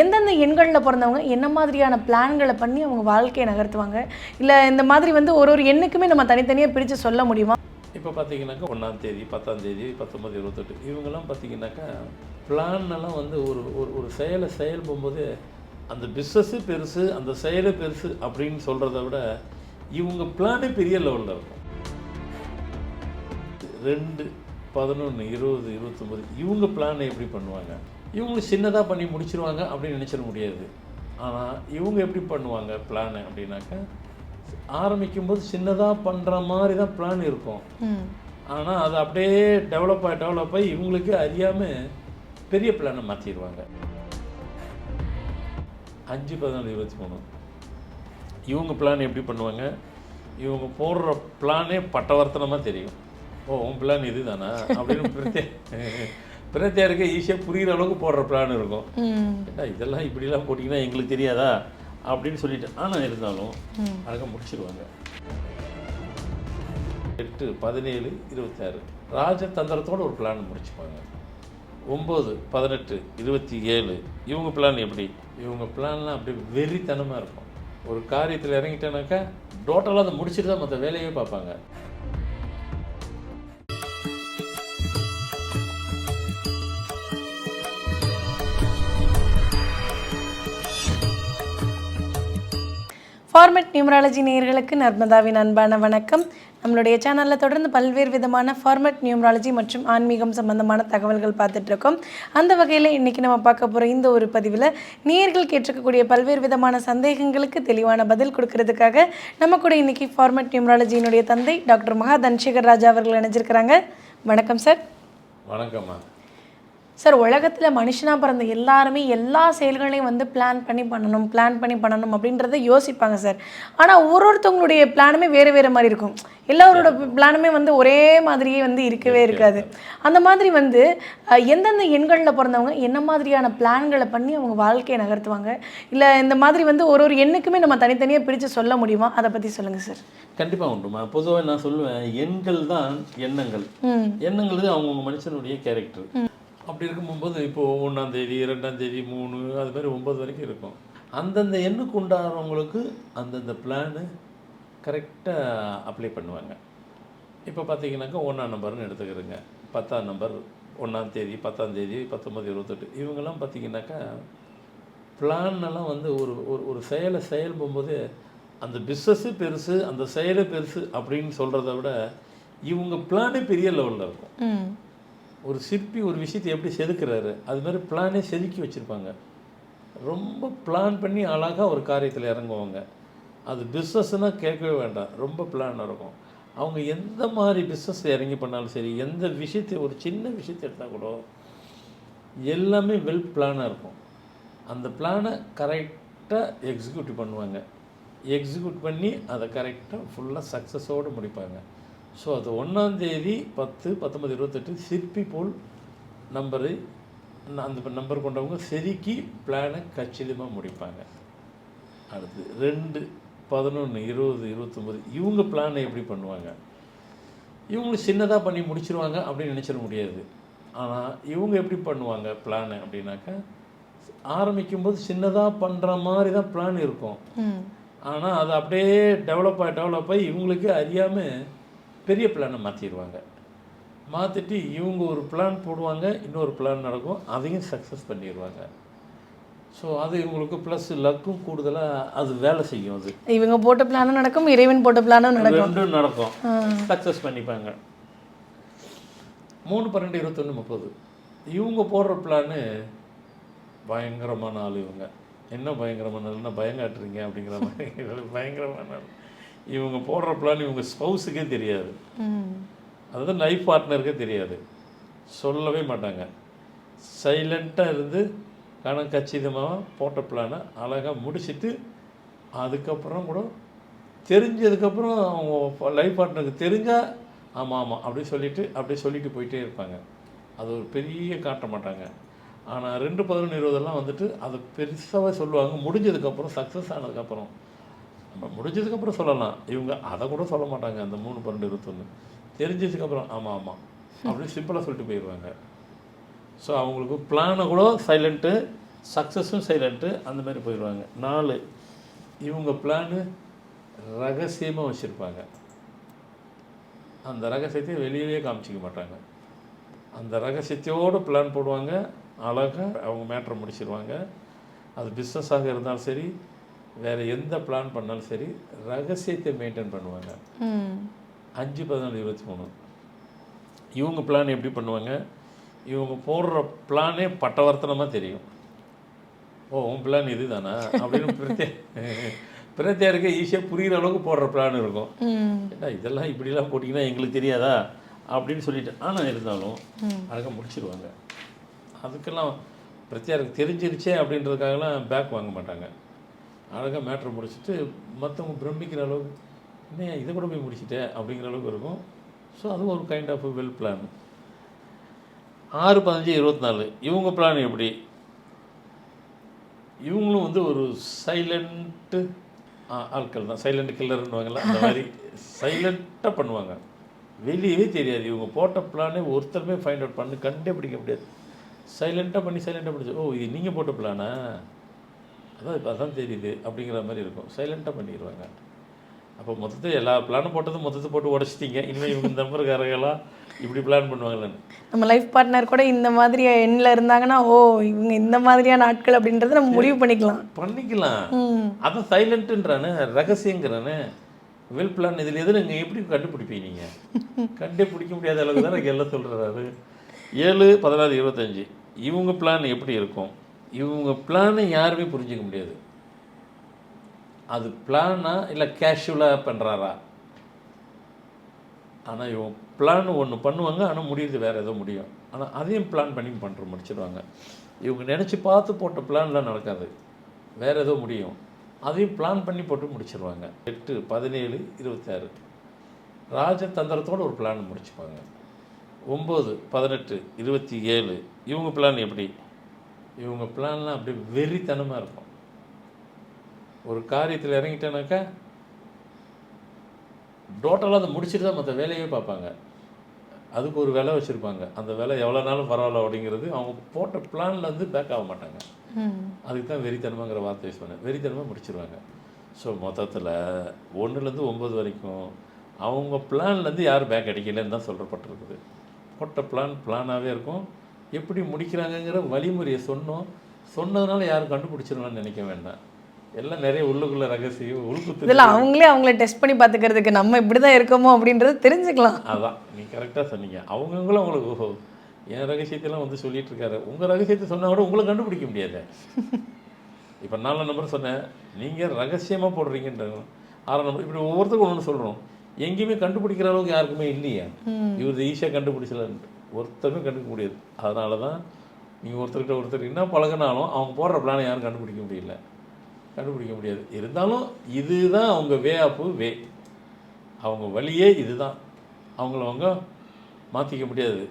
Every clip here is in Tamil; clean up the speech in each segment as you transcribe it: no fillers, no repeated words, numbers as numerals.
எந்தெந்த எண்களில் பிறந்தவங்க என்ன மாதிரியான பிளான்களை பண்ணி அவங்க வாழ்க்கையை நகர்த்துவாங்க, இல்லை இந்த மாதிரி வந்து ஒரு ஒரு எண்ணுக்குமே நம்ம தனித்தனியாக பிரித்து சொல்ல முடியுமா? இப்போ பார்த்தீங்கன்னாக்கா 1ஆம் தேதி 10ஆம் தேதி 19 28 இவங்கெல்லாம் பார்த்தீங்கன்னாக்கா பிளான்லாம் வந்து ஒரு ஒரு ஒரு செயலை செயல்படும்போது அந்த பிஸ்னஸ்ஸு பெருசு அந்த செயலை பெருசு அப்படின்னு சொல்கிறத விட இவங்க பிளானே பெரிய லெவலில் இருக்கும். 2 11 20 29 இவங்க பிளானை எப்படி பண்ணுவாங்க? இவங்க சின்னதாக பண்ணி முடிச்சிருவாங்க அப்படின்னு நினச்சிட முடியாது. ஆனால் இவங்க எப்படி பண்ணுவாங்க பிளானை அப்படின்னாக்கா, ஆரம்பிக்கும்போது சின்னதாக பண்ணுற மாதிரி தான் பிளான் இருக்கும். ஆனால் அது அப்படியே டெவலப் ஆகி இவங்களுக்கு அறியாமல் பெரிய பிளானை மாற்றிடுவாங்க. 5 14 23 இவங்க பிளான் எப்படி பண்ணுவாங்க? இவங்க போடுற பிளானே பட்டவர்த்தனமாக தெரியும். ஓ உன் பிளான் இது தானா அப்படின்னு பிரத்தியாருக்கு ஈஸியாக புரிகிற அளவுக்கு போடுற பிளான் இருக்கும். ஏன்னா இதெல்லாம் இப்படிலாம் போட்டிங்கன்னா எங்களுக்கு தெரியாதா அப்படின்னு சொல்லிட்டு, ஆனால் இருந்தாலும் அழகாக முடிச்சிடுவாங்க. 8 17 26 ராஜதந்திரத்தோடு ஒரு பிளான் முடிச்சுப்பாங்க. 9 18 27 இவங்க பிளான் எப்படி? இவங்க பிளான்லாம் அப்படியே வெறித்தனமாக இருக்கும். ஒரு காரியத்தில் இறங்கிட்டேனாக்கா டோட்டலாக அதை முடிச்சுட்டு தான் மற்ற வேலையே பார்ப்பாங்க. ஃபார்மட் நியூமராலஜி நேயர்களுக்கு நர்மதாவின் அன்பான வணக்கம். நம்மளுடைய சேனலில் தொடர்ந்து பல்வேறு விதமான ஃபார்மட் நியூமராலஜி மற்றும் ஆன்மீகம் சம்பந்தமான தகவல்கள் பார்த்துட்ருக்கோம். அந்த வகையில் இன்றைக்கி நம்ம பார்க்க போகிற இந்த ஒரு பதிவில் நேயர்கள் கேட்டிருக்கக்கூடிய பல்வேறு விதமான சந்தேகங்களுக்கு தெளிவான பதில் கொடுக்கறதுக்காக நம்ம கூட இன்றைக்கி ஃபார்மட் நியூமராலஜியினுடைய தந்தை டாக்டர் மகா தனசேகர் ராஜா அவர்கள் இணைஞ்சிருக்கிறாங்க. வணக்கம் சார். வணக்கம்மா. சார், உலகத்தில் மனுஷனாக பிறந்த எல்லாருமே எல்லா செயல்களையும் வந்து பிளான் பண்ணி பண்ணணும் அப்படின்றத யோசிப்பாங்க சார். ஆனால் ஒருத்தவங்களுடைய பிளானுமே வேறு மாதிரி இருக்கும். எல்லாரோட பிளானுமே வந்து ஒரே மாதிரியே வந்து இருக்கவே இருக்காது. அந்த மாதிரி வந்து எந்தெந்த எண்களில் பிறந்தவங்க என்ன மாதிரியான பிளான்களை பண்ணி அவங்க வாழ்க்கையை நகர்த்துவாங்க, இல்லை இந்த மாதிரி வந்து ஒரு ஒரு எண்ணுக்குமே நம்ம தனித்தனியாக பிரித்து சொல்ல முடியுமா? அதை பற்றி சொல்லுங்கள் சார். கண்டிப்பாக உண்டுமா. பொதுவாக நான் சொல்லுவேன், எண்கள் தான் எண்ணங்கள். எண்ணங்கள் தான் அவங்கவுங்க மனுஷனுடைய கேரக்டர். அப்படி இருக்கும்போது இப்போது 1ஆம் தேதி 2ஆம் தேதி 3 அது மாதிரி 9 வரைக்கும் இருக்கும். அந்தந்த எண்ணுக்கு உண்டாகிறவங்களுக்கு அந்தந்த பிளானு கரெக்டாக அப்ளை பண்ணுவாங்க. இப்போ பார்த்தீங்கன்னாக்கா 1ஆம் நம்பர்னு எடுத்துக்கிறேங்க. 10ஆம் நம்பர் 1ஆம் தேதி 10ஆம் தேதி 19 28 இவங்கெல்லாம் பார்த்தீங்கன்னாக்கா பிளான்லாம் வந்து ஒரு ஒரு செயலை செயல்படும்போது அந்த பிஸ்னஸ்ஸு பெருசு அந்த செயலை பெருசு அப்படின்னு சொல்கிறத விட இவங்க பிளானே பெரிய லெவலில் இருக்கும். ஒரு சிற்பி ஒரு விஷயத்தை எப்படி செதுக்கிறாரு அது மாதிரி பிளானே செதுக்கி வச்சுருப்பாங்க. ரொம்ப பிளான் பண்ணி அழகாக ஒரு காரியத்தில் இறங்குவாங்க. அது பிஸ்னஸ்னால் கேட்கவே வேண்டாம், ரொம்ப பிளான் இருக்கும். அவங்க எந்த மாதிரி பிஸ்னஸ் இறங்கி பண்ணாலும் சரி, எந்த விஷயத்தை ஒரு சின்ன விஷயத்தை எடுத்தால் கூட எல்லாமே வெல் பிளானாக இருக்கும். அந்த பிளானை கரெக்டாக எக்ஸிக்யூட் பண்ணுவாங்க. எக்ஸிக்யூட் பண்ணி அதை கரெக்டாக ஃபுல்லாக சக்ஸஸோடு முடிப்பாங்க. ஸோ அது 1ஆம் தேதி 10 19 28 சிற்பி போல் நம்பரு அந்த நம்பர் கொண்டவங்க செதுக்கி பிளானை கச்சிதமாக முடிப்பாங்க. அடுத்து 2 11 20 29 இவங்க பிளானை எப்படி பண்ணுவாங்க? இவங்க சின்னதாக பண்ணி முடிச்சிருவாங்க அப்படின்னு நினச்சிட முடியாது. ஆனால் இவங்க எப்படி பண்ணுவாங்க பிளானை அப்படின்னாக்கா, ஆரம்பிக்கும்போது சின்னதாக பண்ணுற மாதிரி தான் பிளான் இருக்கும். ஆனால் அது அப்படியே டெவலப் ஆகி இவங்களுக்கு அறியாமல் பெரிய பிளானை மாற்றிடுவாங்க. மாற்றிட்டு இவங்க ஒரு பிளான் போடுவாங்க, இன்னொரு பிளான் நடக்கும், அதையும் சக்ஸஸ் பண்ணிடுவாங்க. ஸோ அது இவங்களுக்கு ப்ளஸ் லக்கும் கூடுதலாக அது வேலை செய்யும். அது இவங்க போட்ட பிளானும் நடக்கும், இறைவன் போட்ட பிளானும் நடக்கும், ரெண்டும் நடக்கும், சக்ஸஸ் பண்ணிப்பாங்க. 3 12 21 30 இவங்க போடுற பிளானு பயங்கரமான ஆள். இவங்க என்ன பயங்கரமான ஆளுன்னா பயங்காட்டுறீங்க அப்படிங்கிற மாதிரி பயங்கரமான ஆள். இவங்க போடுற பிளான் இவங்க ஸ்பௌஸுக்கே தெரியாது, அதாவது லைஃப் பார்ட்னருக்கே தெரியாது, சொல்லவே மாட்டாங்க. சைலண்ட்டாக இருந்து கச்சிதமாக போட்ட பிளானை அழகாக முடிச்சுட்டு அதுக்கப்புறம் கூட தெரிஞ்சதுக்கப்புறம் அவங்க லைஃப் பார்ட்னருக்கு தெரிஞ்சால் ஆமாம் அப்படி சொல்லிட்டு போயிட்டே இருப்பாங்க. அது ஒரு பெரிய காட்ட மாட்டாங்க. ஆனால் 2 11 20 வந்துட்டு அதை பெருசாக சொல்லுவாங்க. முடிஞ்சதுக்கப்புறம் சக்ஸஸ் ஆனதுக்கப்புறம் நம்ம முடிஞ்சதுக்கப்புறம் சொல்லலாம், இவங்க அதை கூட சொல்ல மாட்டாங்க. அந்த 3 12 21 தெரிஞ்சதுக்கப்புறம் ஆமாம் அப்படின்னு சிம்பிளாக சொல்லிட்டு போயிடுவாங்க. ஸோ அவங்களுக்கு பிளானை கூட சைலண்ட்டு சக்ஸஸும் சைலண்ட்டு அந்த மாதிரி போயிடுவாங்க. 4 இவங்க பிளானு ரகசியமாக வச்சுருப்பாங்க. அந்த ரகசியத்தை வெளியிலே காமிச்சிக்க மாட்டாங்க. அந்த ரகசியத்தோடு பிளான் போடுவாங்க. அழகாக அவங்க மேட்ரை முடிச்சிடுவாங்க. அது பிஸ்னஸாக இருந்தாலும் சரி, வேறு எந்த பிளான் பண்ணாலும் சரி, ரகசியத்தை மெயின்டைன் பண்ணுவாங்க. 5, 14, 23 இவங்க பிளான் எப்படி பண்ணுவாங்க? இவங்க போடுற பிளானே பட்டவர்த்தனமாக தெரியும். ஓ, உன் பிளான் இது தானா அப்படின்னு பிரத்தியாருக்கு ஈஸியாக புரிகிற அளவுக்கு போடுற பிளான் இருக்கும். ஏன்னா இதெல்லாம் இப்படிலாம் போட்டிங்கன்னா எங்களுக்கு தெரியாதா அப்படின்னு சொல்லிட்டு, ஆனால் இருந்தாலும் அழகாக முடிச்சிடுவாங்க. அதுக்கெல்லாம் பிரத்தியாருக்கு தெரிஞ்சிருச்சே அப்படின்றதுக்காகலாம் பேக் வாங்க மாட்டாங்க. அழகாக மேட்ரை முடிச்சுட்டு மற்றவங்க பிரமிக்கிற அளவுக்கு, இன்னும் இதை கூட போய் முடிச்சிட்டேன் அப்படிங்கிற அளவுக்கு இருக்கும். ஸோ அதுவும் ஒரு கைண்ட் ஆஃப் வெல் பிளான். 6, 15, 24 இவங்க பிளான் எப்படி? இவங்களும் வந்து ஒரு சைலண்ட்டு ஆட்கள் தான். சைலண்ட் கில்லர்னுவாங்கள்ல, அந்த மாதிரி சைலண்ட்டாக பண்ணுவாங்க. வெளியவே தெரியாது. இவங்க போட்ட பிளானே ஒருத்தருமே ஃபைண்ட் அவுட் பண்ணி கண்டுபிடிக்க முடியாது. சைலண்ட்டாக பிடிச்சி, ஓ இது நீங்கள் போட்ட பிளானா, அதான் இப்போ அதான் தெரியுது அப்படிங்கிற மாதிரி இருக்கும். சைலண்ட்டாக பண்ணிடுவாங்க. அப்போ மொத்தத்தை எல்லா பிளானும் போட்டதும் மொத்தத்தை போட்டு உடச்சிட்டிங்க. இனிமேல் இவங்க இந்த நம்பருக்காரங்களாம் இப்படி பிளான் பண்ணுவாங்களான்னு. நம்ம லைஃப் பார்ட்னர் கூட இந்த மாதிரி எண்ணில் இருந்தாங்கன்னா, ஓ இவங்க இந்த மாதிரியான ஆட்கள் அப்படின்றத நம்ம முடிவு பண்ணிக்கலாம். அதான் சைலண்ட்டுன்றானே, ரகசியங்கிறானே, வெல் பிளான். இதில் எது நீங்கள் எப்படி கண்டுபிடிப்பீங்க? நீங்கள் கண்டுபிடிக்க முடியாத அளவுக்கு தான் எனக்கு எல்லாம் சொல்கிறாரு. 7, 14, 25 இவங்க பிளான் எப்படி இருக்கும்? இவங்க பிளானை யாருமே புரிஞ்சிக்க முடியாது. அது பிளானா இல்லை கேஷுவலாக பண்ணுறாரா? ஆனால் இவங்க பிளான் ஒன்று பண்ணுவாங்க, ஆனால் முடியுது வேறு ஏதோ முடியும். ஆனால் அதையும் பிளான் பண்ணி முடிச்சிடுவாங்க. இவங்க நினச்சி பார்த்து போட்ட பிளான்லாம் நடக்காது, வேறு ஏதோ முடியும். அதையும் பிளான் பண்ணி போட்டு முடிச்சிடுவாங்க. 8, 17, 26 ராஜதந்திரத்தோடு ஒரு பிளான் முடிச்சுப்பாங்க. 9, 18, 27 இவங்க பிளான் எப்படி? இவங்க பிளான்லாம் அப்படியே வெறித்தனமாக இருக்கும். ஒரு காரியத்தில் இறங்கிட்டேனாக்கா டோட்டலாக அதை முடிச்சுட்டு தான் மற்ற வேலையே பார்ப்பாங்க. அதுக்கு ஒரு விலை வச்சுருப்பாங்க. அந்த விலை எவ்வளோ நாளும் பரவாயில்ல அப்படிங்கிறது. அவங்க போட்ட பிளான்லேருந்து பேக் ஆக மாட்டாங்க. அதுக்கு தான் வெறித்தனமாங்கிற வார்த்தை யூஸ் பண்ணேன். வெறித்தனமாக முடிச்சிருவாங்க. ஸோ மொத்தத்தில் 1லேருந்து 9 வரைக்கும் அவங்க பிளான்லேருந்து யாரும் பேக் அடிக்கலைன்னு தான் சொல்லப்பட்டிருக்குது. போட்ட பிளானாகவே இருக்கும். எப்படி முடிக்கிறாங்கங்கிற வழிமுறையை சொன்னதுனால யாரும் கண்டுபிடிச்சிடலாம்னு நினைக்க வேண்டாம். எல்லாம் நிறைய உள்ளுக்குள்ள ரகசியம் உள்குத்து. இதெல்லாம் அவங்களே டெஸ்ட் பண்ணி பார்த்துக்கிறதுக்கு நம்ம இப்படி தான் இருக்கோமோ அப்படின்றது தெரிஞ்சுக்கலாம். அதான் நீ கரெக்டாக சொன்னீங்க. அவங்களும் உங்களுக்கு ஓஹோ என் ரகசியத்தெல்லாம் வந்து சொல்லிட்டு இருக்காரு. உங்கள் ரகசியத்தை சொன்னால் கூட உங்களை கண்டுபிடிக்க முடியாது. இப்போ 4 நம்பர் சொன்னேன், நீங்கள் ரகசியமாக போடுறீங்கன்ற. 6 நம்பர் இப்படி ஒவ்வொருத்தருக்கும் ஒன்று சொல்கிறோம். எங்கேயுமே கண்டுபிடிக்கிற அளவுக்கு யாருக்குமே இல்லையா? இவர் ஈஸியாக கண்டுபிடிச்சலான்ட்டு ஒருத்தருமே கண்டுபிடிக்க முடியாது. அதனால தான் நீங்கள் ஒருத்தர் என்ன பழகினாலும் அவங்க போடுற பிளானை யாரும் கண்டுபிடிக்க முடியாது. இருந்தாலும் இதுதான் அவங்க வே அவங்க வழியே இதுதான். அவங்க மாற்றிக்க முடியாது.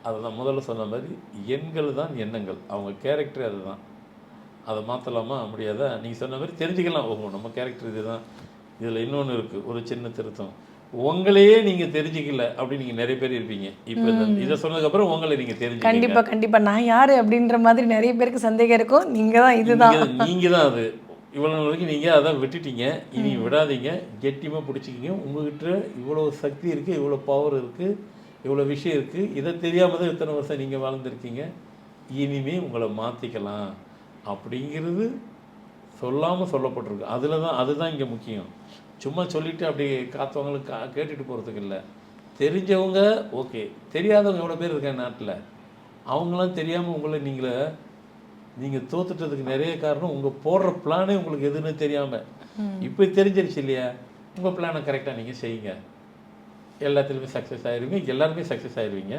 அதுதான் முதல்ல சொன்ன மாதிரி எண்கள் தான் எண்ணங்கள். அவங்க கேரக்டரே அதுதான். அதை மாற்றலாமா? முடியாதா? நீங்கள் சொன்ன மாதிரி தெரிஞ்சுக்கலாம். ஓஹோ நம்ம கேரக்டர் இதுதான். இதில் இன்னொன்று இருக்குது, ஒரு சின்ன திருத்தம். உங்களையே நீங்கள் தெரிஞ்சிக்கல அப்படின்னு நீங்கள் நிறைய பேர் இருப்பீங்க. இப்போ இதை சொன்னதுக்கப்புறம் உங்களை நீங்கள் தெரிஞ்சுக்க கண்டிப்பாக நான் யார் அப்படின்ற மாதிரி நிறைய பேருக்கு சந்தேகம் இருக்கும். நீங்கள் தான் நீங்கள் தான் அது. இவ்வளோ நாளைக்கு நீங்கள் அதான் விட்டுட்டீங்க. இனி விடாதீங்க, கெட்டியமாக பிடிச்சிக்கிங்க. உங்கள்கிட்ட இவ்வளோ சக்தி இருக்குது, இவ்வளோ பவர் இருக்குது, இவ்வளோ விஷயம் இருக்குது. இதை தெரியாமல் தான் இத்தனை வருஷம் நீங்கள் வாழ்ந்துருக்கீங்க. இனிமேல் உங்களை மாற்றிக்கலாம் அப்படிங்கிறது சொல்லாமல் சொல்லப்பட்டிருக்கு. அதுதான் இங்கே முக்கியம். சும்மா சொல்லிவிட்டு அப்படி காத்தவங்களுக்கு கேட்டுட்டு போகிறதுக்கு இல்லை. தெரிஞ்சவங்க ஓகே, தெரியாதவங்க எவ்வளோ பேர் இருக்காங்க நாட்டில். அவங்களாம் தெரியாமல் உங்களை நீங்கள் தோத்துட்டதுக்கு நிறைய காரணம் உங்கள் போடுற பிளானே உங்களுக்கு எதுன்னு தெரியாமல். இப்போ தெரிஞ்சிருச்சு இல்லையா? உங்கள் பிளானை கரெக்டாக நீங்கள் செய்யுங்க, எல்லாத்துலேயுமே சக்ஸஸ் ஆகிடுவீங்க. எல்லாருமே சக்ஸஸ் ஆகிடுவீங்க.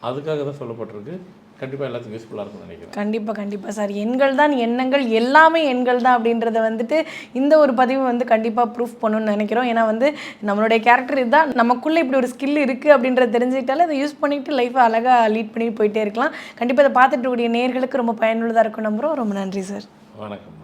அதுக்காக தான் சொல்லப்பட்டிருக்கு. கண்டிப்பாக எல்லாத்துக்கும் யூஸ்ஃபுல்லாக இருக்கும்னு நினைக்கிறேன். கண்டிப்பாக சார். எண்கள் தான் எண்ணங்கள், எல்லாமே எண்கள் தான் அப்படின்றத வந்துட்டு இந்த ஒரு பதிவு கண்டிப்பாக ப்ரூஃப் பண்ணணும்னு நினைக்கிறோம். ஏன்னா நம்மளுடைய கேரக்டர் இதுதான், நமக்குள்ளே இப்படி ஒரு ஸ்கில் இருக்குது அப்படின்றத தெரிஞ்சுக்கிட்டாலே அதை யூஸ் பண்ணிவிட்டு லைஃப்பை அழகாக லீட் பண்ணிட்டு போயிட்டே இருக்கலாம். கண்டிப்பாக அதை பார்த்துட்டு கூடிய நேயர்களுக்கு ரொம்ப பயனுள்ளதாக இருக்கும் நம்புகிறோம். ரொம்ப நன்றி சார். வணக்கம்.